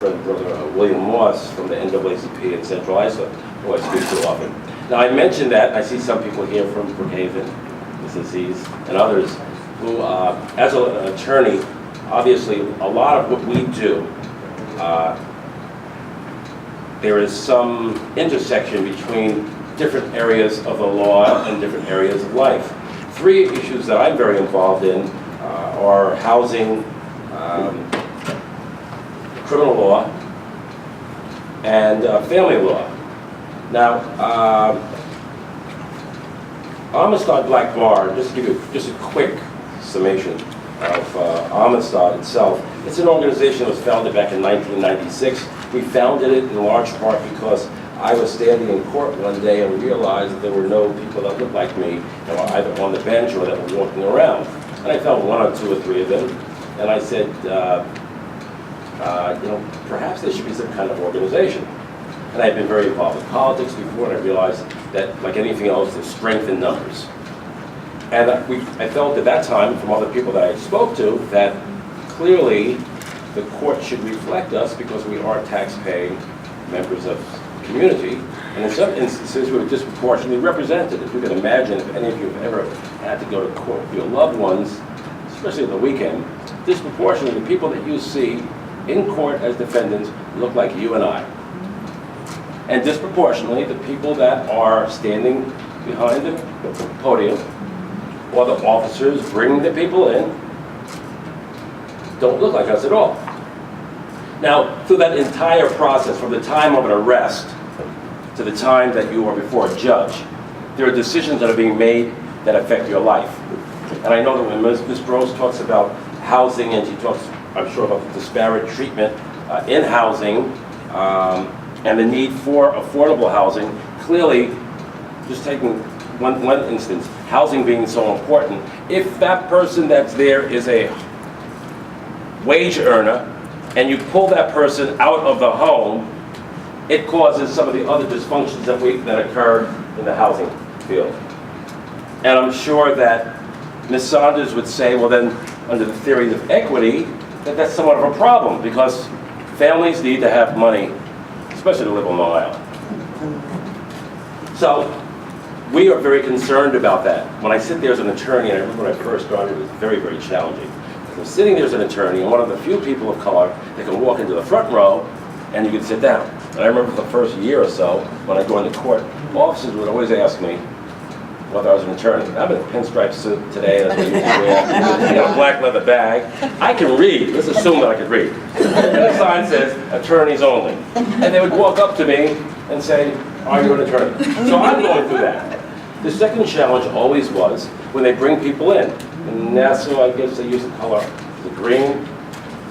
friend, Brother William Moss from the NAACP in Central Islip, who I speak to often. Now, I mentioned that. I see some people here from Brookhaven, Ms. Aziz, and others who, as an attorney, obviously, a lot of what we do, there is some intersection between different areas of the law and different areas of life. Three issues that I'm very involved in are housing, criminal law, and family law. Now, Amistad Black Bar, just to give you just a quick summation of Amistad itself. It's an organization that was founded back in 1996. We founded it in large part because I was standing in court one day and realized that there were no people that looked like me that were either on the bench or that were walking around. And I found one or two or three of them, and I said, you know, perhaps there should be some kind of organization. And I had been very involved in politics before, and I realized that, like anything else, there's strength in numbers. And I felt at that time, from other people that I spoke to, that clearly the court should reflect us because we are tax-paying members of the community. And in some instances, we're disproportionately represented. If you can imagine, if any of you have ever had to go to court with your loved ones, especially on the weekend, disproportionately the people that you see in court as defendants look like you and I. And disproportionately, the people that are standing behind the podium or the officers bringing the people in don't look like us at all. Now, through that entire process, from the time of an arrest to the time that you are before a judge, there are decisions that are being made that affect your life. And I know that when Ms. Brose talks about housing, and she talks, I'm sure, about the disparate treatment in housing, and the need for affordable housing, clearly, just taking one instance, housing being so important, if that person that's there is a wage earner, and you pull that person out of the home, it causes some of the other dysfunctions that occur in the housing field. And I'm sure that Ms. Saunders would say, well then, under the theory of equity, that's somewhat of a problem, because families need to have money, especially to live on Long Island. So, we are very concerned about that. When I sit there as an attorney, and I remember when I first started, it was very, very challenging. I'm sitting there as an attorney, and one of the few people of color that can walk into the front row, and you can sit down. And I remember for the first year or so, when I go into court, officers would always ask me whether I was an attorney. I'm in a pinstripe suit today, that's what I usually wear. I got a black leather bag. I can read. Let's assume that I can read. And the sign says, attorneys only. And they would walk up to me and say, are you an attorney? So I'm going through that. The second challenge always was when they bring people in. In Nassau, I guess they use the color the green,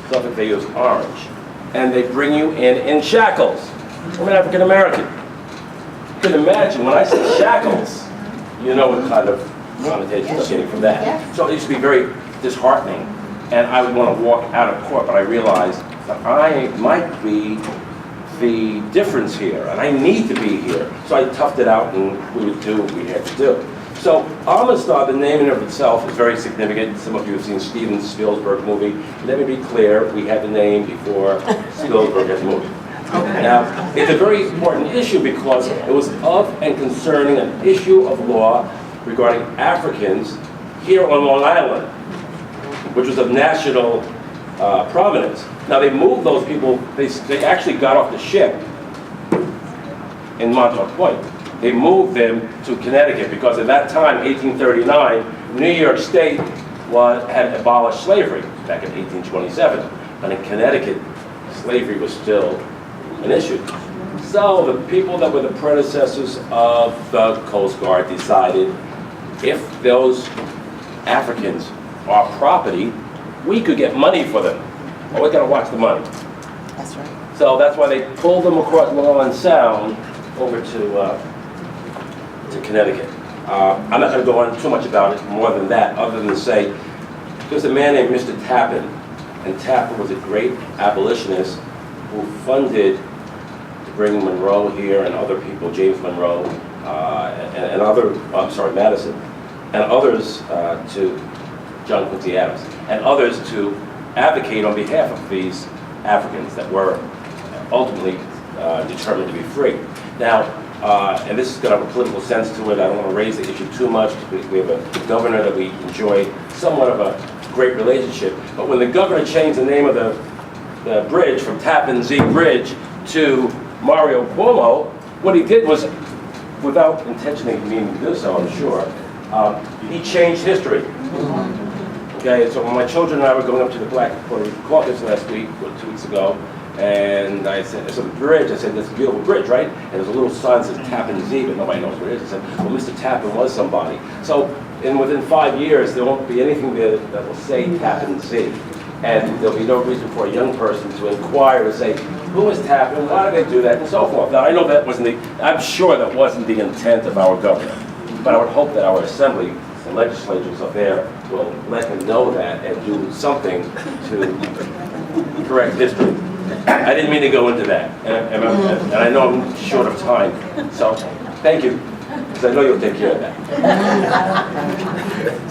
Suffolk they use orange. And they bring you in shackles. I'm an African American. You can imagine when I say shackles, you know what kind of connotations I'm getting from that. So it used to be very disheartening, and I would want to walk out of court, but I realized that I might be the difference here, and I need to be here. So I toughed it out, and we would do what we had to do. So Amistad, the name in of itself, is very significant. Some of you have seen Steven Spielberg movie. Let me be clear, we had the name before Spielberg had the movie. Now, it's a very important issue because it was of and concerning an issue of law regarding Africans here on Long Island, which was of national prominence. Now, they moved those people, they actually got off the ship in Montauk Point. They moved them to Connecticut because at that time, 1839, New York State had abolished slavery back in 1827. And in Connecticut, slavery was still an issue. So the people that were the predecessors of the Coast Guard decided if those Africans are property, we could get money for them. Well, we gotta watch the money. That's right. So that's why they pulled them across Long Island Sound over to Connecticut. I'm not gonna go on too much about it more than that, other than to say, there's a man named Mr. Tappan, and Tappan was a great abolitionist who funded to bring Monroe here and other people, James Monroe, and other, I'm sorry, Madison, and others to John Quincy Adams, and others to advocate on behalf of these Africans that were ultimately determined to be free. Now, and this is going to have a political sense to it. I don't want to raise the issue too much. We have a governor that we enjoy somewhat of a great relationship. But when the governor changed the name of the bridge from Tappan Zee Bridge to Mario Cuomo, what he did was, without intentionally meaning to do so, I'm sure, he changed history. Okay, so when my children and I were going up to the Black Caucus last week, or 2 weeks ago, and I said, the bridge, I said, that's a beautiful bridge, right? And there's a little sign that says Tappan Zee, but nobody knows what it is. I said, well, Mr. Tappan was somebody. So, within 5 years, there won't be anything there that will say Tappan Zee. And there'll be no reason for a young person to inquire and say, who is Tappan, why did they do that, and so forth. Now, I know that wasn't I'm sure that wasn't the intent of our governor. But I would hope that our assembly and legislatures up there will let him know that and do something to correct history. I didn't mean to go into that, and I know I'm short of time, so thank you, because I know you'll take care of that.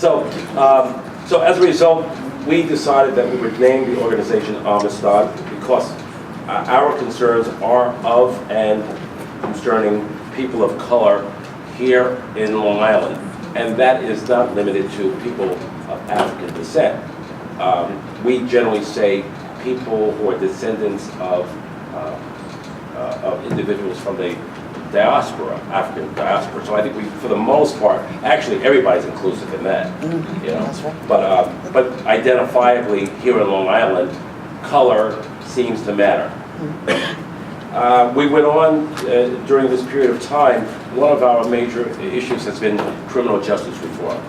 So as a result, we decided that we would name the organization Amistad because our concerns are of and concerning people of color here in Long Island, and that is not limited to people of African descent. We generally say people who are descendants of individuals from the diaspora, African diaspora. So I think we, for the most part, actually everybody's inclusive in that, you know. Right. But identifiably here in Long Island, color seems to matter. We went on during this period of time. One of our major issues has been criminal justice reform.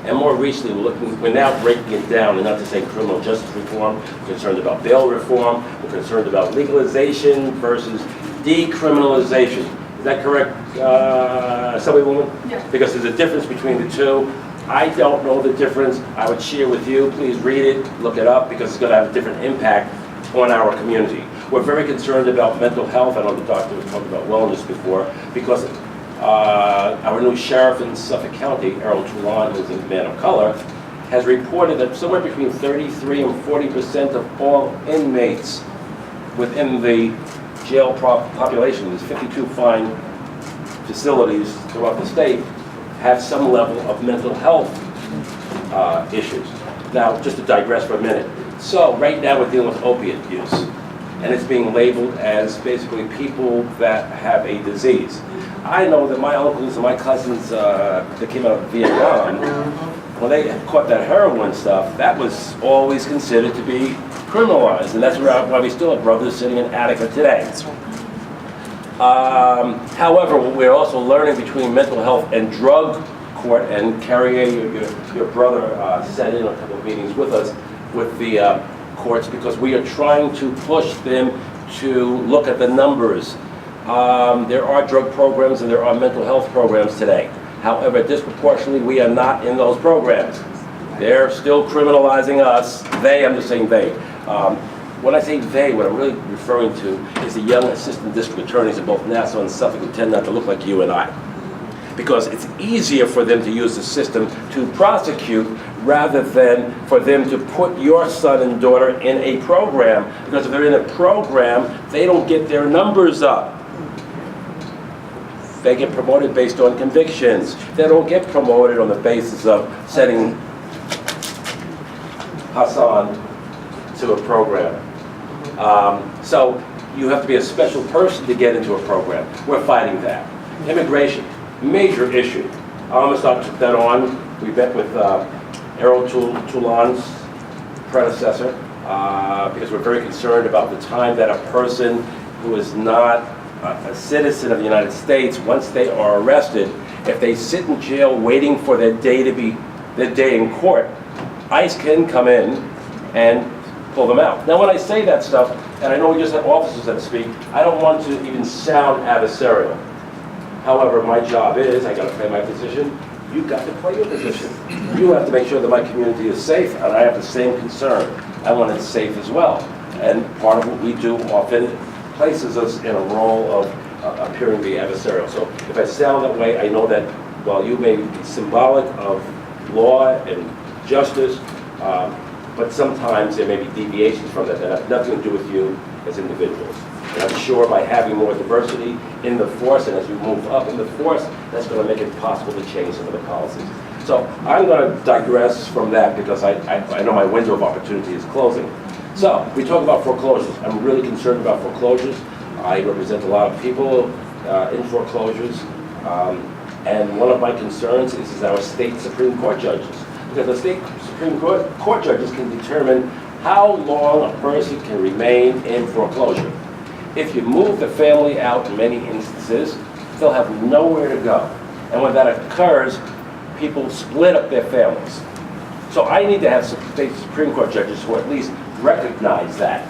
And more recently, we're now breaking it down, and not to say criminal justice reform. We're concerned about bail reform. We're concerned about legalization versus decriminalization. Is that correct, Assemblywoman? Yeah. Because there's a difference between the two. I don't know the difference. I would share with you. Please read it, look it up, because it's going to have a different impact on our community. We're very concerned about mental health. I know the doctor was talking about wellness before, because our new sheriff in Suffolk County, Errol Toulon, who's a man of color, has reported that somewhere between 33 and 40% of all inmates within the jail population, there's 52 fine facilities throughout the state, have some level of mental health issues. Now, just to digress for a minute. So, right now we're dealing with opiate use, and it's being labeled as basically people that have a disease. I know that my uncles and my cousins that came out of Vietnam, when they caught that heroin stuff, that was always considered to be criminalized, and that's why we still have brothers sitting in Attica today. However, what we're also learning between mental health and drug court, and Carrier, your brother, sat in a couple of meetings with us with the courts, because we are trying to push them to look at the numbers. There are drug programs and there are mental health programs today. However, disproportionately, we are not in those programs. They're still criminalizing us. I'm just saying they. When I say they, what I'm really referring to is the young assistant district attorneys in both Nassau and Suffolk who tend not to look like you and I. Because it's easier for them to use the system to prosecute rather than for them to put your son and daughter in a program. Because if they're in a program, they don't get their numbers up. They get promoted based on convictions. They don't get promoted on the basis of sending Hassan to a program. So you have to be a special person to get into a program. We're fighting that. Immigration, major issue. Amistad took that on. We met with Errol Toulon's predecessor because we're very concerned about the time that a person who is not a citizen of the United States, once they are arrested, if they sit in jail waiting for their day in court, ICE can come in and pull them out. Now when I say that stuff, and I know we just had officers that speak, I don't want to even sound adversarial. However, my job is, I got to play my position, you've got to play your position. You have to make sure that my community is safe, and I have the same concern. I want it safe as well. And part of what we do often places us in a role of appearing to be adversarial. So if I sound that way, I know that while you may be symbolic of law and justice, but sometimes there may be deviations from that that have nothing to do with you as individuals. And I'm sure by having more diversity in the force, and as we move up in the force, that's going to make it possible to change some of the policies. So I'm going to digress from that because I know my window of opportunity is closing. So we talk about foreclosures. I'm really concerned about foreclosures. I represent a lot of people in foreclosures. And one of my concerns is our state Supreme Court judges. Because the state Supreme Court judges can determine how long a person can remain in foreclosure. If you move the family out in many instances, they'll have nowhere to go. And when that occurs, people split up their families. So I need to have some state Supreme Court judges who at least recognize that.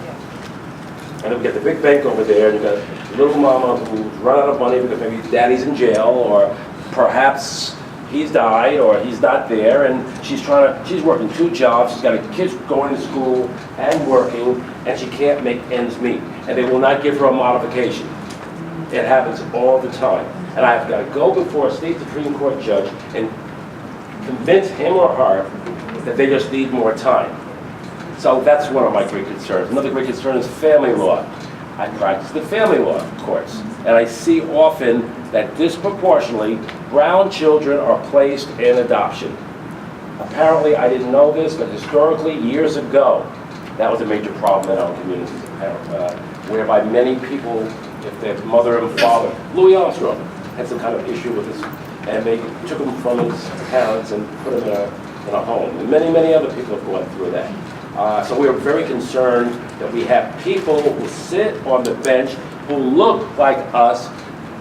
And then we get the big bank over there, and you got little mama who's run out of money because maybe daddy's in jail, or perhaps he's died, or he's not there, and she's working 2 jobs, she's got kids going to school and working, and she can't make ends meet. And they will not give her a modification. It happens all the time. And I've got to go before a state Supreme Court judge and convince him or her that they just need more time. So that's one of my great concerns. Another great concern is family law. I practice the family law courts, and I see often that disproportionately brown children are placed in adoption. Apparently, I didn't know this, but historically, years ago, that was a major problem in our communities, whereby many people, if their mother and father, Louis Armstrong, had some kind of issue with this, and they took him from his parents and put him in a home. And many, many other people have gone through that. So we are very concerned that we have people who sit on the bench who look like us,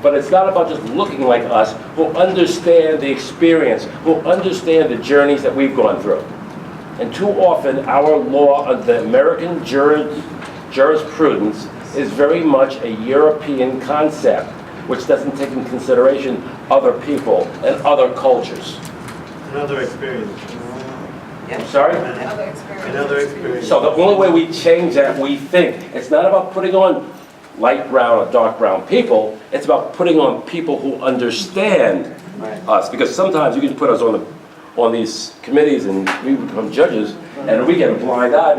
but it's not about just looking like us, who understand the experience, who understand the journeys that we've gone through. And too often, our law of the American jurisprudence is very much a European concept, which doesn't take into consideration other people and other cultures. Another experience. I'm sorry? Another experience. So the only way we change that, we think, it's not about putting on light brown or dark brown people, it's about putting on people who understand us. Because sometimes you can put us on these committees and we become judges and we get a blind eye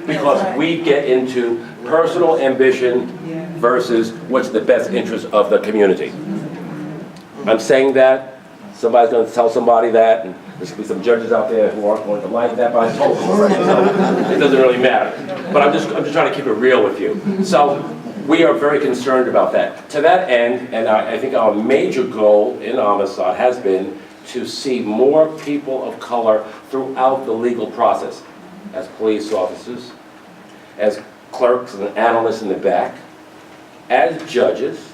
because we get into personal ambition versus what's the best interest of the community. I'm saying that, somebody's going to tell somebody that, and there's going to be some judges out there who aren't going to like that, but I told them already, so it doesn't really matter. But I'm just trying to keep it real with you. So we are very concerned about that. To that end, and I think our major goal in Amistad has been to see more people of color throughout the legal process, as police officers, as clerks and analysts in the back, as judges,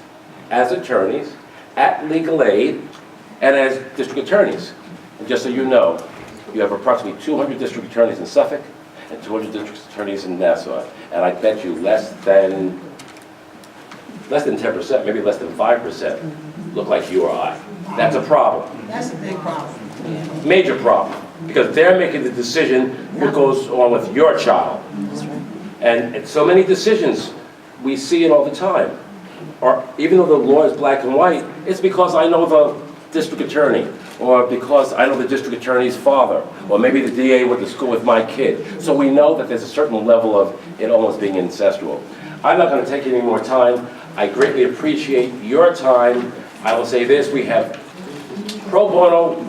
as attorneys, at legal aid, and as district attorneys. And just so you know, you have approximately 200 district attorneys in Suffolk and 200 district attorneys in Nassau. And I bet you less than 10%, maybe less than 5% look like you or I. That's a problem. That's a big problem. Major problem. Because they're making the decision what goes on with your child. And so many decisions, we see it all the time. Or even though the law is black and white, it's because I know the district attorney, or because I know the district attorney's father, or maybe the DA went to school with my kid. So we know that there's a certain level of it almost being incestual. I'm not going to take any more time. I greatly appreciate your time. I will say this, we have pro bono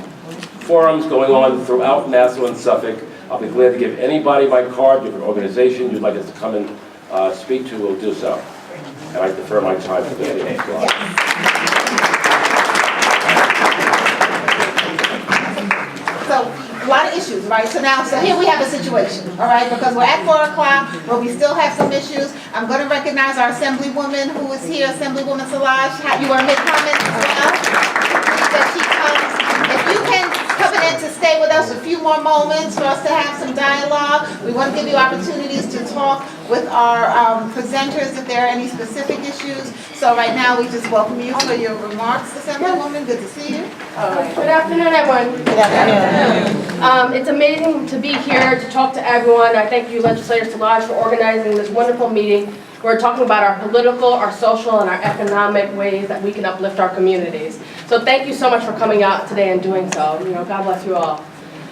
forums going on throughout Nassau and Suffolk. I'll be glad to give anybody my card, your organization you'd like us to come and speak to, will do so. And I defer my time to the DA. So, a lot of issues, right? So here we have a situation, all right? Because we're at 4 o'clock, but we still have some issues. I'm going to recognize our Assemblywoman who is here, Assemblywoman Solages. You want to make comments as well? That she comes. If you can come in to stay with us a few more moments for us to have some dialogue. We want to give you opportunities to talk with our presenters if there are any specific issues. So right now, we just welcome you for your remarks, Assemblywoman. Good to see you. Good afternoon, everyone. Good afternoon. It's amazing to be here to talk to everyone. I thank you, Legislator Solages, for organizing this wonderful meeting. We're talking about our political, our social, and our economic ways that we can uplift our communities. So thank you so much for coming out today and doing so. God bless you all.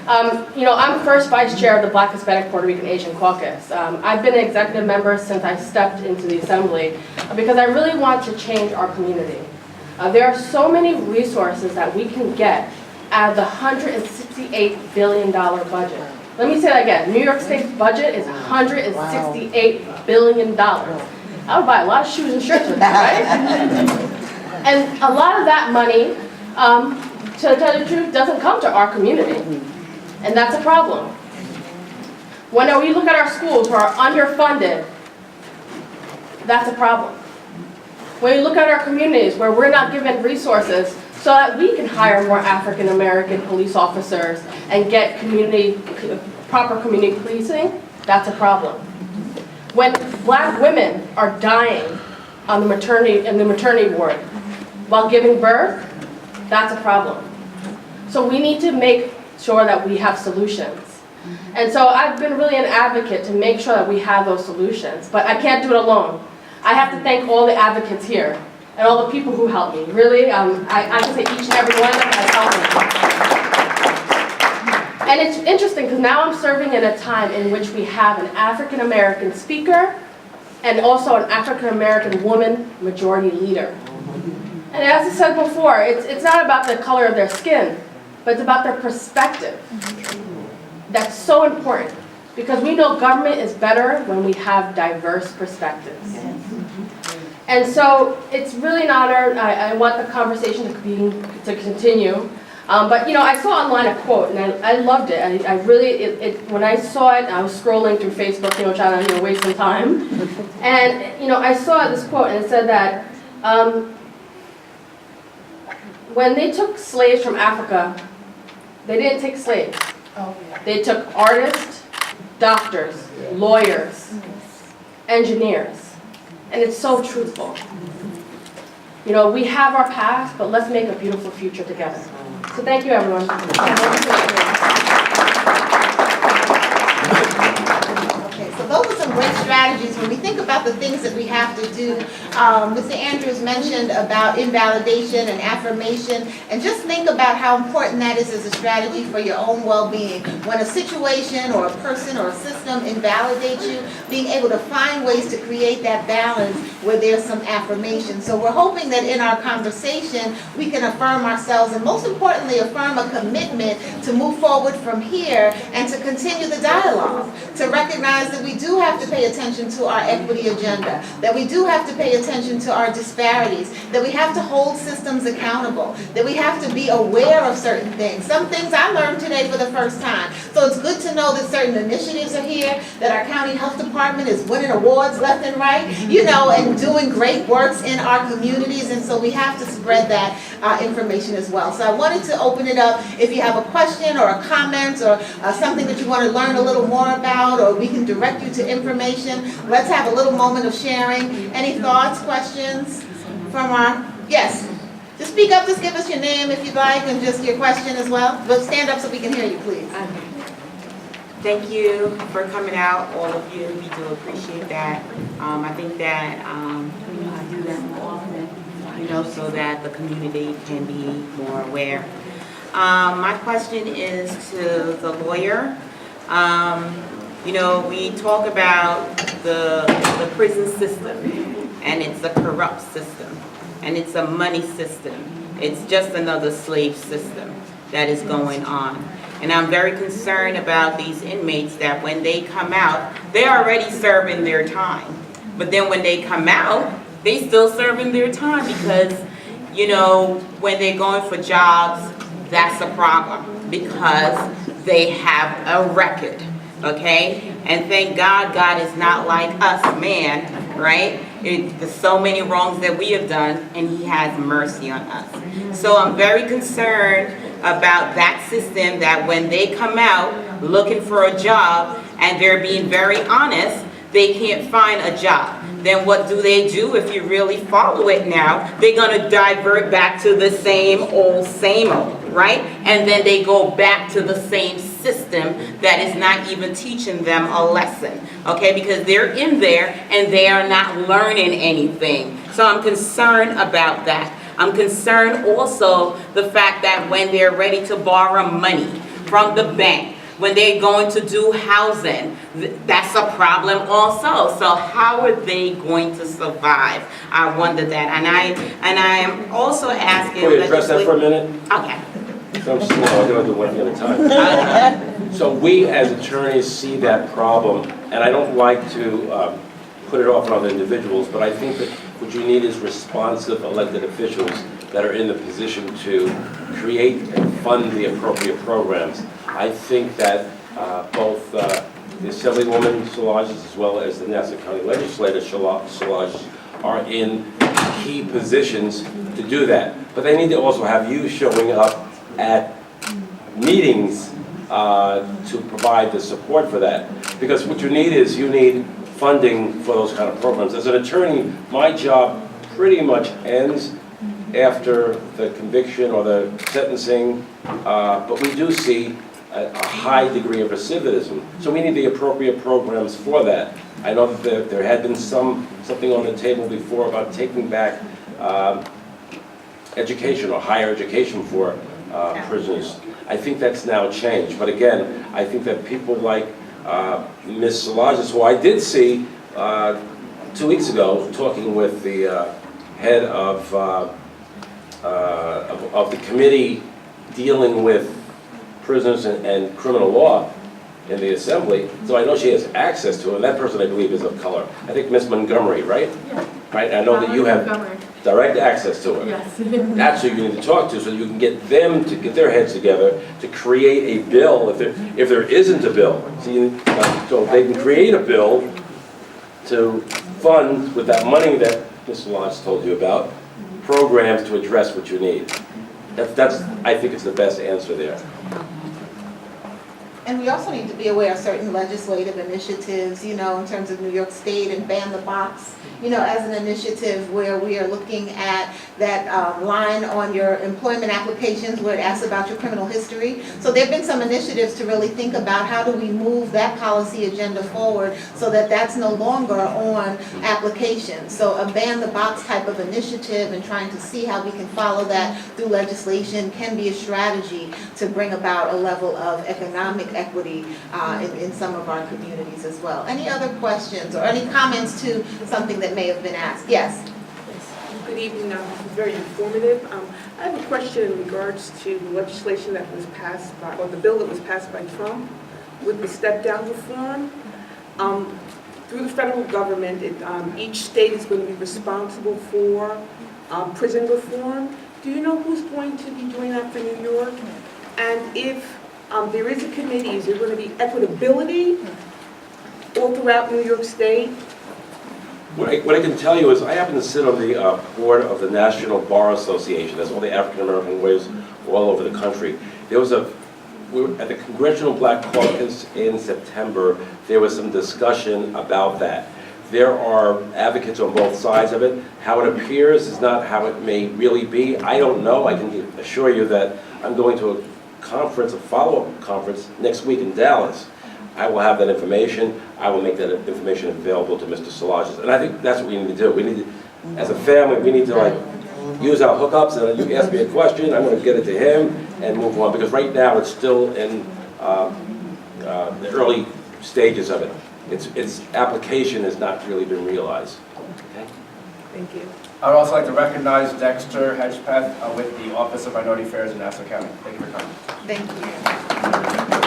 You know, I'm first vice chair of the Black, Hispanic, Puerto Rican, Asian Caucus. I've been an executive member since I stepped into the assembly because I really want to change our community. There are so many resources that we can get out of the $168 billion budget. Let me say that again. New York State's budget is $168 billion. I would buy a lot of shoes and shirts with that, right? And a lot of that money, to tell you the truth, doesn't come to our community. And that's a problem. When we look at our schools who are underfunded, that's a problem. When you look at our communities where we're not given resources so that we can hire more African American police officers and get proper community policing, that's a problem. When black women are dying on the maternity ward while giving birth, that's a problem. So we need to make sure that we have solutions. And so I've been really an advocate to make sure that we have those solutions, but I can't do it alone. I have to thank all the advocates here and all the people who helped me. Really, I can say each and every one of them has helped me. And it's interesting because now I'm serving in a time in which we have an African American speaker and also an African American woman majority leader. And as I said before, it's not about the color of their skin, but it's about their perspective. That's so important because we know government is better when we have diverse perspectives. And so it's really an honor. I want the conversation to continue. But you know, I saw online a quote and I loved it. I really, when I saw it, I was scrolling through Facebook, you know, trying to waste some time. And you know, I saw this quote and it said that when they took slaves from Africa, they didn't take slaves. They took artists, doctors, lawyers, engineers. And it's so truthful. You know, we have our past, but let's make a beautiful future together. So thank you, everyone. Okay, so those are some great strategies when we think about the things that we have to do. Mr. Andrews mentioned about invalidation and affirmation, and just think about how important that is as a strategy for your own well-being. When a situation or a person or a system invalidates you, being able to find ways to create that balance where there's some affirmation. So we're hoping that in our conversation, we can affirm ourselves and most importantly, affirm a commitment to move forward from here and to continue the dialogue, to recognize that we do have to pay attention to our equity agenda, that we do have to pay attention to our disparities, that we have to hold systems accountable, that we have to be aware of certain things. Some things I learned today for the first time. So it's good to know that certain initiatives are here, that our county health department is winning awards left and right, you know, and doing great works in our communities, and so we have to spread that information as well. So I wanted to open it up. If you have a question or a comment or something that you want to learn a little more about, or we can direct you to information, let's have a little moment of sharing. Any thoughts, questions from our, yes? Just speak up, just give us your name if you'd like, and just your question as well. But stand up so we can hear you, please. Thank you for coming out, all of you. We do appreciate that. I think that I do that more often, so that the community can be more aware. My question is to the lawyer. We talk about the prison system, and it's a corrupt system, and it's a money system. It's just another slave system that is going on. And I'm very concerned about these inmates that when they come out, they're already serving their time. But then when they come out, they still serving their time because, when they're going for jobs, that's a problem because they have a record, okay? And thank God, God is not like us, man, right? There's so many wrongs that we have done, and He has mercy on us. So I'm very concerned about that system, that when they come out looking for a job and they're being very honest, they can't find a job. Then what do? If you really follow it now, they're going to divert back to the same old, right? And then they go back to the same system that is not even teaching them a lesson, okay? Because they're in there and they are not learning anything. So I'm concerned about that. I'm concerned also the fact that when they're ready to borrow money from the bank. When they're going to do housing, that's a problem also. So how are they going to survive? I wonder that, and I am also asking. Can we address that for a minute? Okay. So I'm slow, I'm gonna do one at a time. So we as attorneys see that problem, and I don't like to put it off on other individuals, but I think that what you need is responsive elected officials that are in the position to create and fund the appropriate programs. I think that both the Assemblywoman Solages as well as the Nassau County Legislator Solages are in key positions to do that. But they need to also have you showing up at meetings to provide the support for that. Because what you need funding for those kind of programs. As an attorney, my job pretty much ends after the conviction or the sentencing, but we do see a high degree of recidivism. So we need the appropriate programs for that. I know that there had been something on the table before about taking back education or higher education for prisoners. I think that's now changed. But again, I think that people like Ms. Solages, who I did see 2 weeks ago talking with the head of the committee dealing with prisoners and criminal law in the Assembly, so I know she has access to it, and that person I believe is of color. I think Ms. Montgomery, right? Yeah. Right, I know that you have direct access to it. Yes. That's who you need to talk to, so you can get them to get their heads together to create a bill, if there isn't a bill. So they can create a bill to fund, with that money that Ms. Solages told you about, programs to address what you need. That's I think it's the best answer there. And we also need to be aware of certain legislative initiatives, in terms of New York State and Ban the Box, as an initiative where we are looking at that line on your employment applications where it asks about your criminal history. So there have been some initiatives to really think about how do we move that policy agenda forward so that that's no longer on applications. So a Ban the Box type of initiative and trying to see how we can follow that through legislation can be a strategy to bring about a level of economic equity in some of our communities as well. Any other questions or any comments to something that may have been asked? Yes. Good evening. This is very informative. I have a question in regards to the legislation that was passed by, or the bill that was passed by Trump with the step-down reform. Through the federal government, each state is going to be responsible for prison reform. Do you know who's going to be doing that for New York? And if there is a committee, is there going to be equitability all throughout New York State? What I can tell you is I happen to sit on the board of the National Bar Association. That's all the African-American lawyers all over the country. We were at the Congressional Black Caucus in September. There was some discussion about that. There are advocates on both sides of it. How it appears is not how it may really be. I don't know. I can assure you that I'm going to a conference, a follow-up conference next week in Dallas. I will have that information. I will make that information available to Mr. Solages. And I think that's what we need to do. We need to, as a family, we need to use our hookups, and you ask me a question, I'm going to get it to him and move on. Because right now it's still in the early stages of it. Its application has not really been realized. Okay? Thank you. I'd also like to recognize Dexter Hedgepeth with the Office of Minority Affairs in Nassau County. Thank you for coming. Thank you.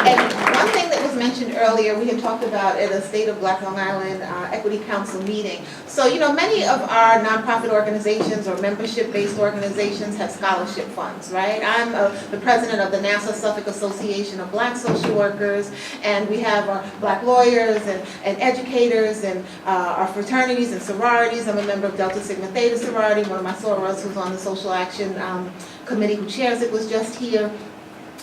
And one thing that was mentioned earlier, we had talked about at a State of Black Long Island Equity Council meeting. So, many of our nonprofit organizations or membership-based organizations have scholarship funds, right? I'm the president of the Nassau Suffolk Association of Black Social Workers, and we have our Black lawyers and educators and our fraternities and sororities. I'm a member of Delta Sigma Theta sorority. One of my sorors who's on the Social Action Committee who chairs it was just here.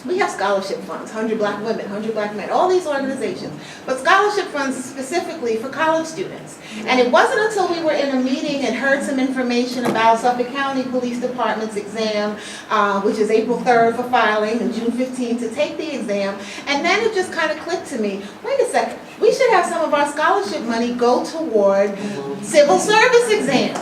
We have scholarship funds, 100 Black women, 100 Black men, all these organizations, but scholarship funds specifically for college students. And it wasn't until we were in a meeting and heard some information about Suffolk County Police Department's exam, which is April 3rd for filing and June 15th to take the exam, and then it just kind of clicked to me, wait a second, we should have some of our scholarship money go toward civil service exams.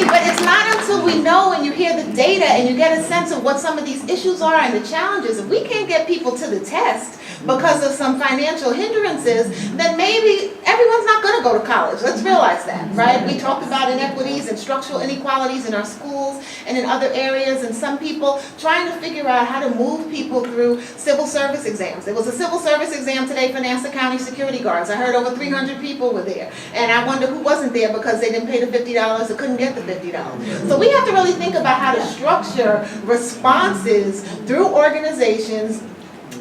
But it's not until we know and you hear the data and you get a sense of what some of these issues are and the challenges, if we can't get people to the test because of some financial hindrances, then maybe everyone's not going to go to college. Let's realize that, right? We talked about inequities and structural inequalities in our schools and in other areas, and some people trying to figure out how to move people through civil service exams. There was a civil service exam today for Nassau County security guards. I heard over 300 people were there, and I wonder who wasn't there because they didn't pay the $50 or couldn't get the $50. So we have to really think about how to structure responses through organizations,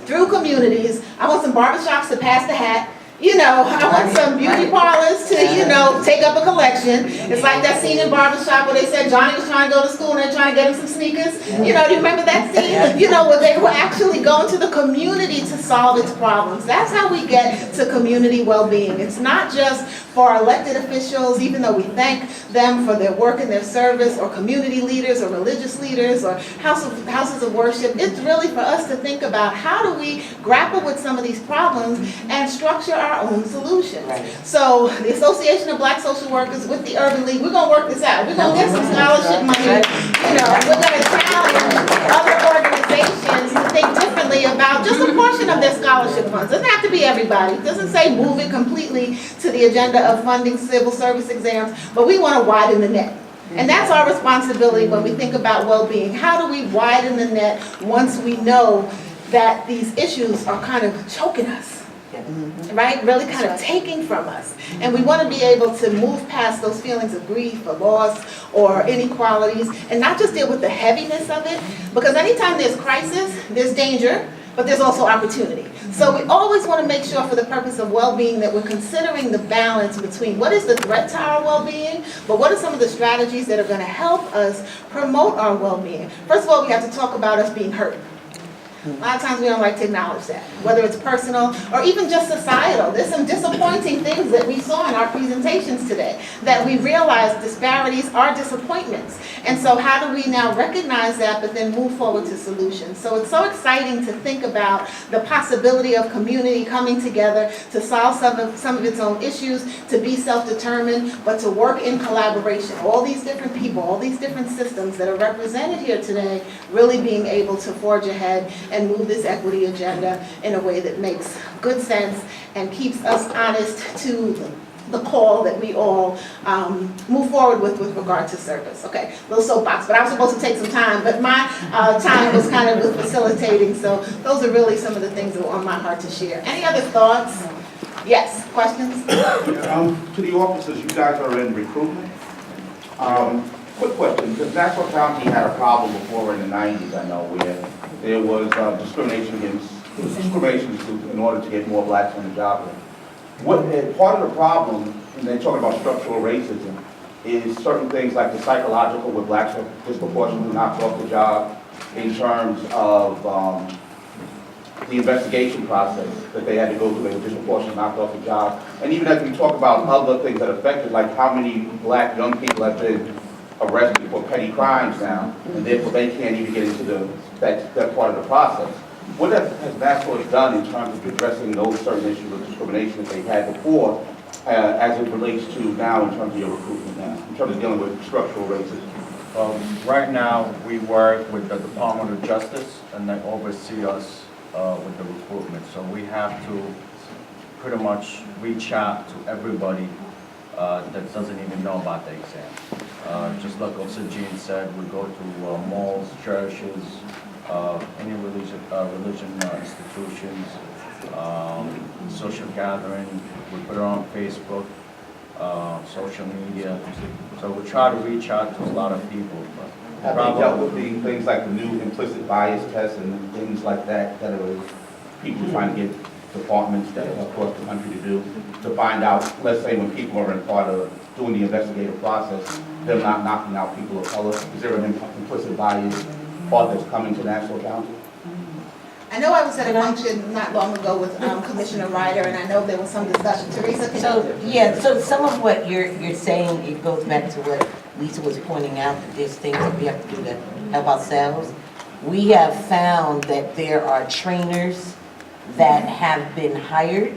through communities. I want some barbershops to pass the hat. I want some beauty parlors to, take up a collection. It's like that scene in Barbershop where they said Johnny was trying to go to school and they're trying to get him some sneakers. Do you remember that scene? Where they were actually going to the community to solve its problems. That's how we get to community well-being. It's not just for our elected officials, even though we thank them for their work and their service, or community leaders or religious leaders or houses of worship. It's really for us to think about how do we grapple with some of these problems and structure our own solutions. Right. So the Association of Black Social Workers with the Urban League, we're going to work this out. We're going to get some scholarship money. We're going to challenge other organizations to think differently about just a portion of their scholarship funds. It doesn't have to be everybody. It doesn't say move it completely to the agenda of funding civil service exams, but we want to widen the net. And that's our responsibility when we think about well-being. How do we widen the net once we know that these issues are kind of choking us? Right? Really kind of taking from us. And we want to be able to move past those feelings of grief or loss or inequalities and not just deal with the heaviness of it, because anytime there's crisis, there's danger, but there's also opportunity. So we always want to make sure for the purpose of well-being that we're considering the balance between what is the threat to our well-being, but what are some of the strategies that are going to help us promote our well-being. First of all, we have to talk about us being hurt. A lot of times we don't like to acknowledge that, whether it's personal or even just societal. There's some disappointing things that we saw in our presentations today, that we realize disparities are disappointments. And so how do we now recognize that, but then move forward to solutions? So it's so exciting to think about the possibility of community coming together to solve some of its own issues, to be self-determined, but to work in collaboration. All these different people, all these different systems that are represented here today, really being able to forge ahead and move this equity agenda in a way that makes good sense and keeps us honest to the call that we all move forward with regard to service. Okay, little soapbox, but I was supposed to take some time, but my time was kind of with facilitating, so those are really some of the things that were on my heart to share. Any other thoughts? Yes, questions? To the officers, you guys are in recruitment. Quick question, because Nassau County had a problem before in the 90s, I know, where there was discrimination in order to get more blacks on the job. Part of the problem, and they're talking about structural racism, is certain things like the psychological, where blacks are disproportionately knocked off the job, in terms of the investigation process that they had to go through, they were disproportionately knocked off the job. And even as we talk about other things that affected, like how many black young people have been arrested for petty crimes now, and therefore they can't even get into that part of the process. What has Nassau done in terms of addressing those certain issues of discrimination that they had before, as it relates to now in terms of your recruitment now, in terms of dealing with structural racism? Right now, we work with the Department of Justice, and they oversee us with the recruitment. So we have to pretty much reach out to everybody that doesn't even know about the exam. Just like Officer Jean said, we go to malls, churches, any religion institutions, social gathering. We put it on Facebook, social media. So we try to reach out to a lot of people. Have they dealt with the things like the new implicit bias test and things like that, that are people trying to get departments that are across the country to do, to find out, let's say when people are in part of doing the investigative process, they're not knocking out people of color? Is there an implicit bias part that's coming to Nassau County? I know I was at a function not long ago with Commissioner Ryder, and I know there was some discussion. Teresa, So some of what you're saying, it goes back to what Lisa was pointing out, that there's things that we have to do to help ourselves. We have found that there are trainers that have been hired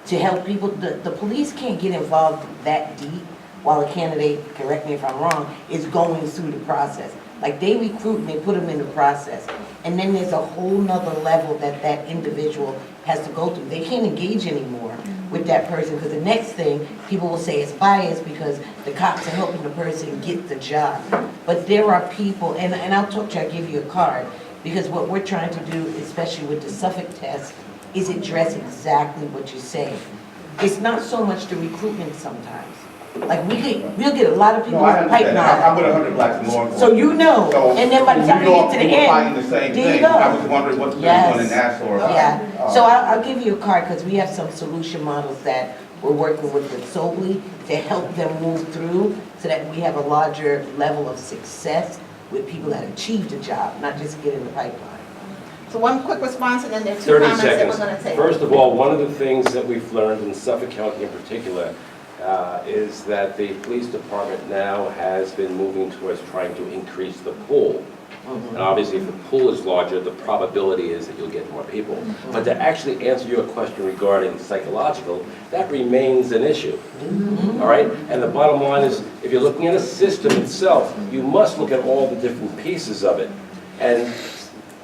to help people. The police can't get involved that deep while a candidate, correct me if I'm wrong, is going through the process. Like they recruit and they put them in the process. And then there's a whole nother level that that individual has to go through. They can't engage anymore with that person because the next thing, people will say it's biased because the cops are helping the person get the job. But there are people, and I'll talk to you, I'll give you a card, because what we're trying to do, especially with the Suffolk test, is address exactly what you're saying. It's not so much the recruitment sometimes. Like we'll get a lot of people No, I with understand. pipeline. I'm with 100 blacks in law enforcement. So you know, So, and then by the time you get to the we were fighting end, the same there you thing. go. I was wondering what's going on in Nassau. Yeah, so I'll give you a card because we have some solution models that we're working with solely to help them move through so that we have a larger level of success with people that achieved a job, not just get in the pipeline. So one quick response, and then there are two 30 comments that we're seconds. going to take. First of all, one of the things that we've learned in Suffolk County in particular is that the police department now has been moving towards trying to increase the pool. And obviously, if the pool is larger, the probability is that you'll get more people. But to actually answer your question regarding psychological, that remains an issue. All right? And the bottom line is, if you're looking at a system itself, you must look at all the different pieces of it. And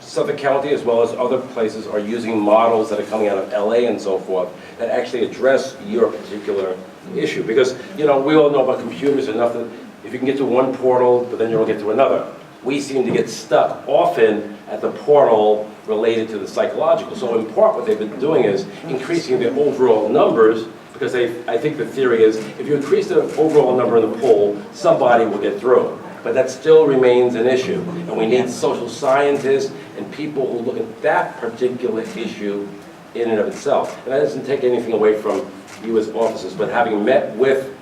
Suffolk County, as well as other places, are using models that are coming out of LA and so forth that actually address your particular issue. Because, you know, we all know about computers enough that if you can get to one portal, but then you don't get to another. We seem to get stuck often at the portal related to the psychological. So in part what they've been doing is increasing the overall numbers, because I think the theory is if you increase the overall number in the pool, somebody will get through. But that still remains an issue. And we need social scientists and people who look at that particular issue in and of itself. And that doesn't take anything away from you as officers, but having met with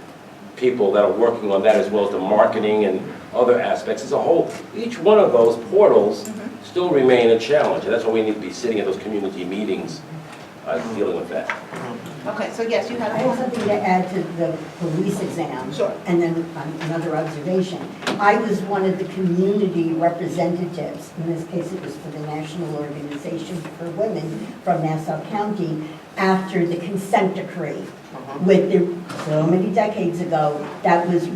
people that are working on that as well as the marketing and other aspects as a whole, each one of those portals still remain a challenge. And that's why we need to be sitting at those community meetings dealing with that. Okay, so yes, you had I a have something to add to the police exam. Sure. And then another observation. I was one of the community representatives, in this case it was for the National Organization for Women from Nassau County, after the consent decree. With so many decades ago, that was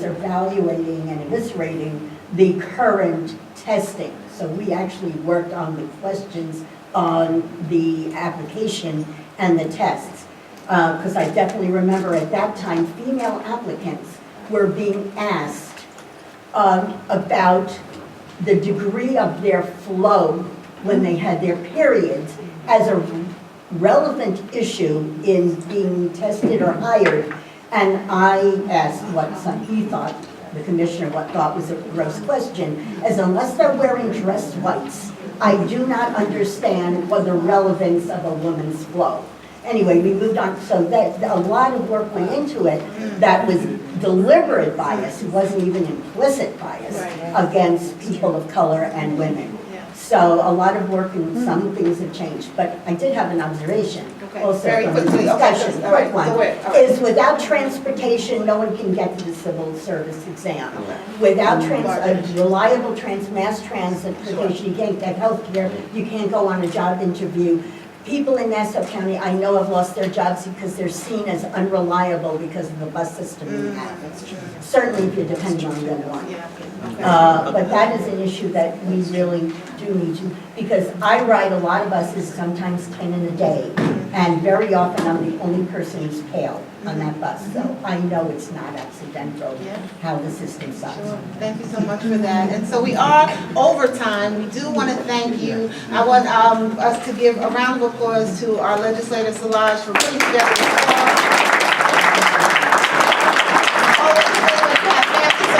evaluating and eviscerating the current testing. So we actually worked on the questions on the application and the tests. Because I definitely remember at that time, female applicants were being asked about the degree of their flow when they had their periods as a relevant issue in being tested or hired. And I asked what he thought, the commissioner, what thought was a gross question, as unless they're wearing dress whites, I do not understand what the relevance of a woman's flow. Anyway, we moved on, so that a lot of work went into it that was deliberate bias, it wasn't even implicit bias against people of color and women. So a lot of work and some things have changed, but I did have an observation. Okay, Also very from the quickly. discussion, Okay, all right, quick one, so wait, all right. is without transportation, no one can get to the civil service exam. Without reliable mass transportation, you can't get healthcare, you can't go on a job interview. People in Nassau County, I know, have lost their jobs because they're seen as unreliable because of the bus system we have. Certainly if you're depending on them one. But that is an issue that we really do need to, because I ride a lot of buses, sometimes 10 in a day, and very often I'm the only person who's pale on that bus. So I know it's not accidental how the system sucks. Sure. Thank you so much for that. And so we are over time. We do want to thank you. I want us to give a round of applause to our legislator, Solages, for putting together this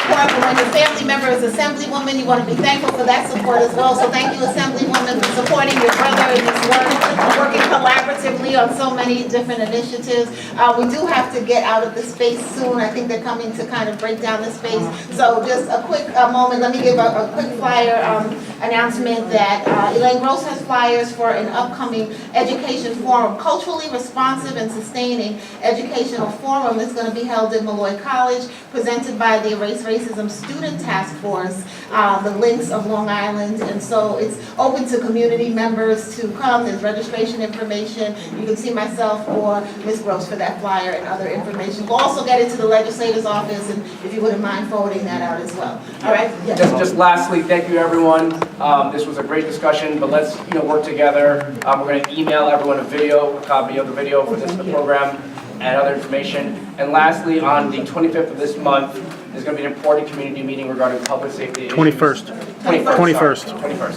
support, but when your family member is Assemblywoman, you want to be thankful for that support as well. So thank you, Assemblywoman, for supporting your brother in this work, working collaboratively on so many different initiatives. We do have to get out of the space soon. I think they're coming to kind of break down the space. So just a quick moment, let me give a quick flyer announcement that Elaine Gross has flyers for an upcoming education forum, culturally responsive and sustaining educational forum that's going to be held in Malloy College, presented by the Erase Racism Student Task force, the links of Long Island, and so it's open to community members to come. There's registration information. You can see myself or Ms. Gross for that flyer and other information. We'll also get it to the legislator's office, and if you wouldn't mind forwarding that out as well. All right? Yes. Just lastly, thank you everyone. This was a great discussion, but let's work together. We're going to email everyone a copy of the video for this program and other information. And lastly, on the 25th of this month, there's going to be an important community meeting regarding public safety issues. 21st,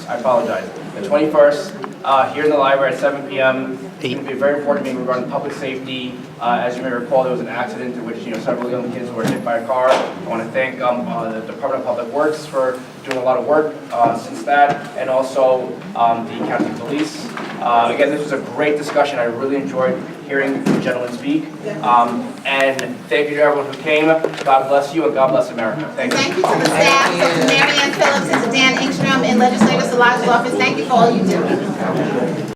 I apologize. The 21st, here in the library at 7 p.m. It's going to be a very important meeting regarding public safety. As you may recall, there was an accident in which several young kids were hit by a car. I want to thank the Department of Public Works for doing a lot of work since that, and also the county police. Again, this was a great discussion. I really enjoyed hearing the gentleman speak. And thank you to everyone who came. God bless you and God bless America. Thank you. Thank you to the staff, to Mary Ann Phillips and to Dan Ingstrom in Legislator Solages' office. Thank you for all you do.